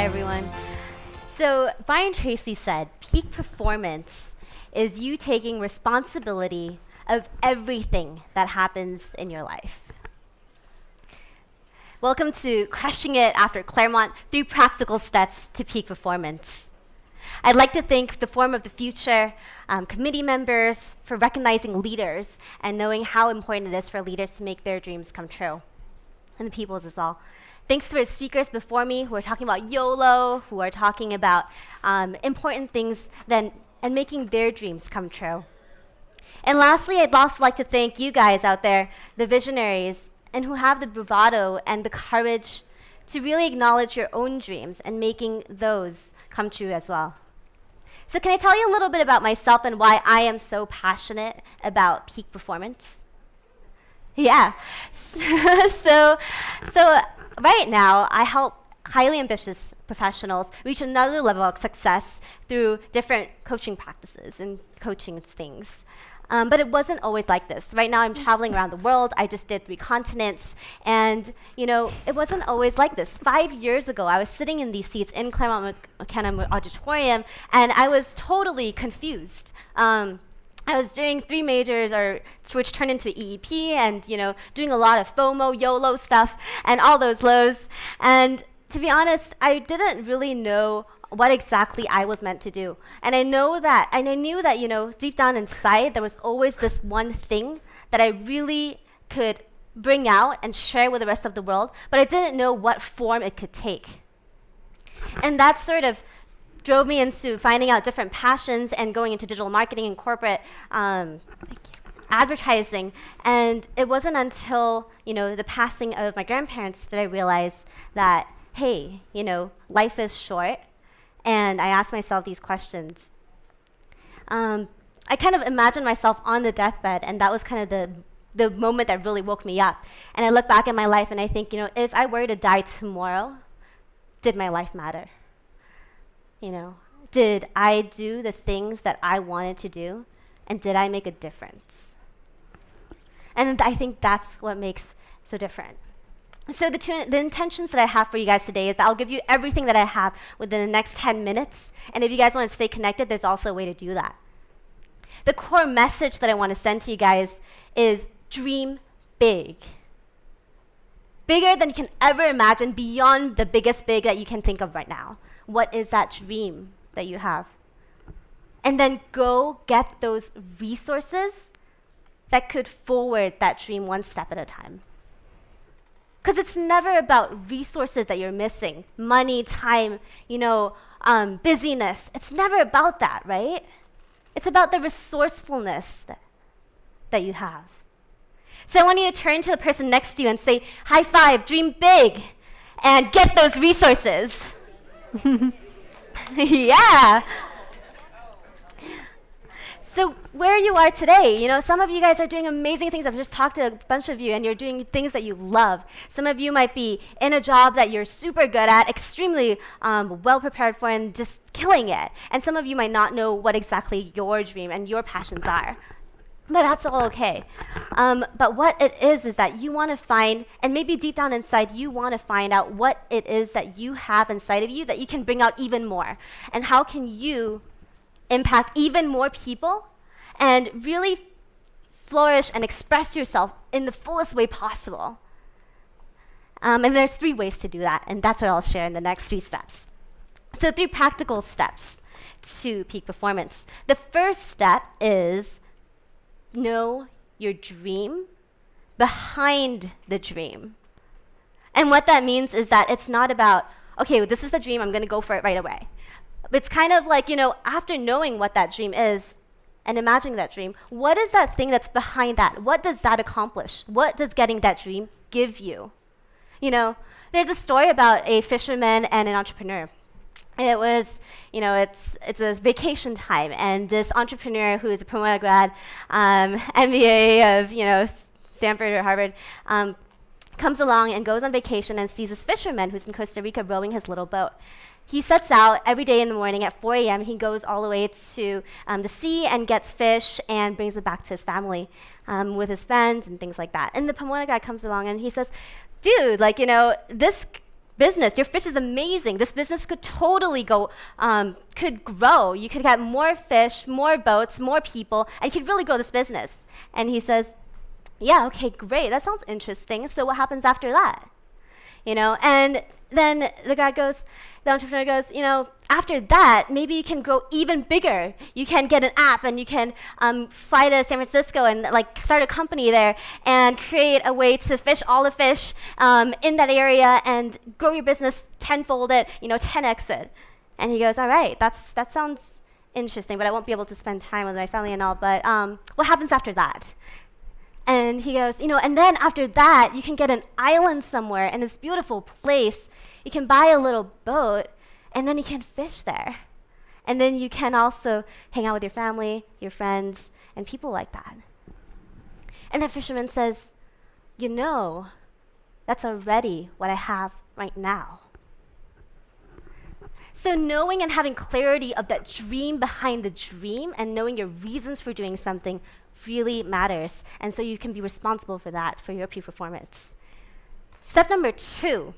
Hi, everyone. So Brian Tracy said, peak performance is you taking responsibility of everything that happens in your life. Welcome to Crushing It After Claremont, 3 practical steps to peak performance. I'd like to thank the Forum of the Future committee members for recognizing leaders and knowing how important it is for leaders to make their dreams come true, and the people's as well. Thanks to our speakers before me who are talking about YOLO, who are talking about important things and making their dreams come true. And lastly, I'd also like to thank you guys out there, the visionaries, and who have the bravado and the courage to really acknowledge your own dreams and making those come true as well. So can I tell you a little bit about myself and why I am so passionate about peak performance? Yeah. So right now, I help highly ambitious professionals reach another level of success through different coaching practices and coaching things. But it wasn't always like this. Right now, I'm traveling around the world. I just did 3 continents. And, it wasn't always like this. 5 years ago, I was sitting in these seats in Claremont McKenna Auditorium, and I was totally confused. I was doing 3 majors, which turned into EEP, and doing a lot of FOMO, YOLO stuff, and all those lows. And to be honest, I didn't really know what exactly I was meant to do. And I knew that deep down inside, there was always this one thing that I really could bring out and share with the rest of the world, but I didn't know what form it could take. And that sort of drove me into finding out different passions and going into digital marketing and corporate advertising. And it wasn't until, the passing of my grandparents that I realized that, hey, life is short. And I asked myself these questions. I kind of imagined myself on the deathbed, and that was kind of the moment that really woke me up. And I look back at my life and I think, if I were to die tomorrow, did my life matter? Did I do the things that I wanted to do? And did I make a difference? And I think that's what makes so different. So the intentions that I have for you guys today is that I'll give you everything that I have within the next 10 minutes. And if you guys want to stay connected, there's also a way to do that. The core message that I want to send to you guys is dream big. Bigger than you can ever imagine, beyond the biggest big that you can think of right now. What is that dream that you have? And then go get those resources that could forward that dream one step at a time. Because it's never about resources that you're missing, money, time, busyness. It's never about that, right? It's about the resourcefulness that you have. So I want you to turn to the person next to you and say, high five, dream big, and get those resources. Yeah. So where you are today, some of you guys are doing amazing things. I've just talked to a bunch of you, and you're doing things that you love. Some of you might be in a job that you're super good at, extremely well prepared for, and just killing it. And some of you might not know what exactly your dream and your passions are. But that's all okay. But what it is that you want to find, and maybe deep down inside, you want to find out what it is that you have inside of you that you can bring out even more. And how can you impact even more people and really flourish and express yourself in the fullest way possible. And there's 3 ways to do that, and that's what I'll share in the next 3 steps. So 3 practical steps to peak performance. The first step is know your dream behind the dream. And what that means is that it's not about, okay, well, this is the dream, I'm going to go for it right away. It's kind of like, after knowing what that dream is and imagining that dream, what is that thing that's behind that? What does that accomplish? What does getting that dream give you? There's a story about a fisherman and an entrepreneur. It was, it's a vacation time, and this entrepreneur who is a promoted grad, MBA of, Stanford or Harvard, comes along and goes on vacation and sees this fisherman who's in Costa Rica rowing his little boat. He sets out every day in the morning at 4 a.m. He goes all the way to the sea and gets fish and brings it back to his family with his friends and things like that. And the promoter guy comes along and he says, dude, this business. Your fish is amazing. This business could totally could grow. You could get more fish, more boats, more people, and you could really grow this business. And he says, yeah, okay, great. That sounds interesting. So what happens after that? And then the entrepreneur goes, after that, maybe you can go even bigger. You can get an app and you can fly to San Francisco and start a company there and create a way to fish all the fish in that area and grow your business tenfold it, 10x it. And he goes, all right, that sounds interesting, but I won't be able to spend time with my family and all, but what happens after that? And he goes, and then after that, you can get an island somewhere in this beautiful place. You can buy a little boat, and then you can fish there. And then you can also hang out with your family, your friends, and people like that. And the fisherman says, that's already what I have right now. So knowing and having clarity of that dream behind the dream and knowing your reasons for doing something really matters. And so you can be responsible for that, for your peak performance. Step number 2.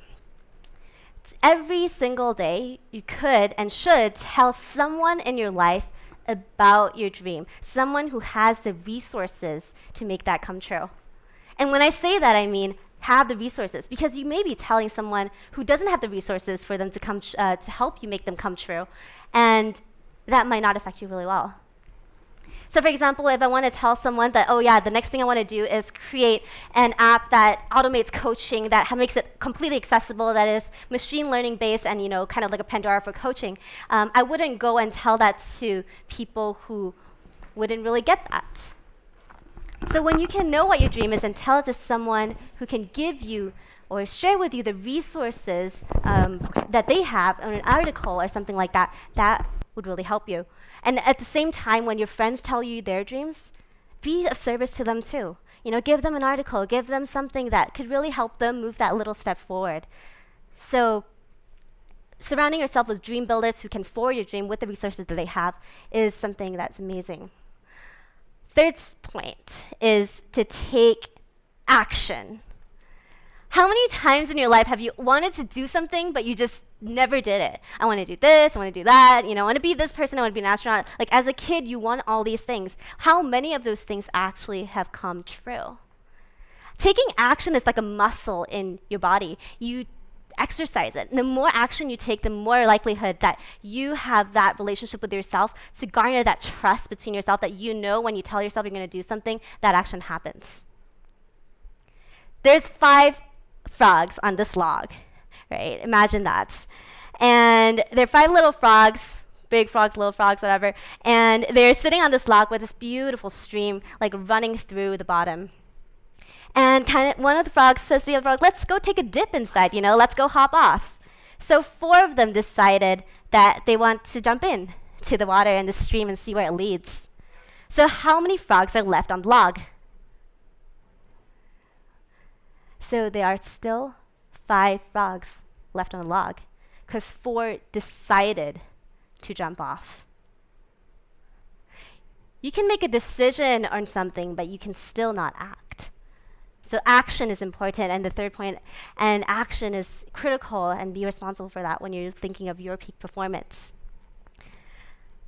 Every single day, you could and should tell someone in your life about your dream, someone who has the resources to make that come true. And when I say that, I mean have the resources, because you may be telling someone who doesn't have the resources for them to come to help you make them come true, and that might not affect you really well. So for example, if I want to tell someone that, the next thing I want to do is create an app that automates coaching, that makes it completely accessible, that is machine learning based and, kind of like a Pandora for coaching, I wouldn't go and tell that to people who wouldn't really get that. So when you can know what your dream is and tell it to someone who can give you or share with you the resources that they have on an article or something like that, that would really help you. And at the same time, when your friends tell you their dreams, be of service to them too. Give them an article, give them something that could really help them move that little step forward. So surrounding yourself with dream builders who can forward your dream with the resources that they have is something that's amazing. Third point is to take action. How many times in your life have you wanted to do something, but you just never did it? I want to do this, I want to do that, I want to be this person, I want to be an astronaut. As a kid, you want all these things. How many of those things actually have come true? Taking action is like a muscle in your body. You exercise it. And the more action you take, the more likelihood that you have that relationship with yourself to garner that trust between yourself that when you tell yourself you're going to do something, that action happens. There's 5 frogs on this log, right? Imagine that. And they're 5 little frogs, big frogs, little frogs, whatever, and they're sitting on this log with this beautiful stream running through the bottom. And one of the frogs says to the other frog, let's go take a dip inside, let's go hop off. So 4 of them decided that they want to jump in to the water and the stream and see where it leads. So how many frogs are left on the log? So there are still 5 frogs left on the log because 4 decided to jump off. You can make a decision on something, but you can still not act. So action is important, and the third point, and action is critical, and be responsible for that when you're thinking of your peak performance.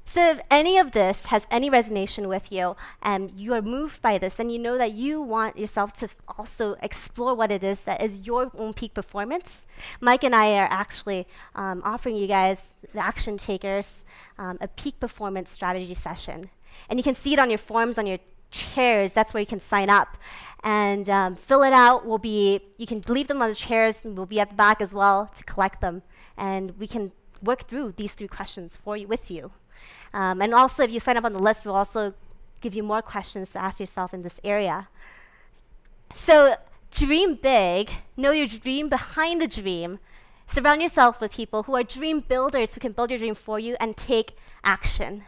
So if any of this has any resonation with you, and you are moved by this, and you know that you want yourself to also explore what it is that is your own peak performance, Mike and I are actually offering you guys, the action takers, a peak performance strategy session. And you can see it on your forms, on your chairs. That's where you can sign up and fill it out. You can leave them on the chairs, and we'll be at the back as well to collect them. And we can work through these 3 questions with you. And also, if you sign up on the list, we'll also give you more questions to ask yourself in this area. So dream big, know your dream behind the dream, surround yourself with people who are dream builders who can build your dream for you, and take action.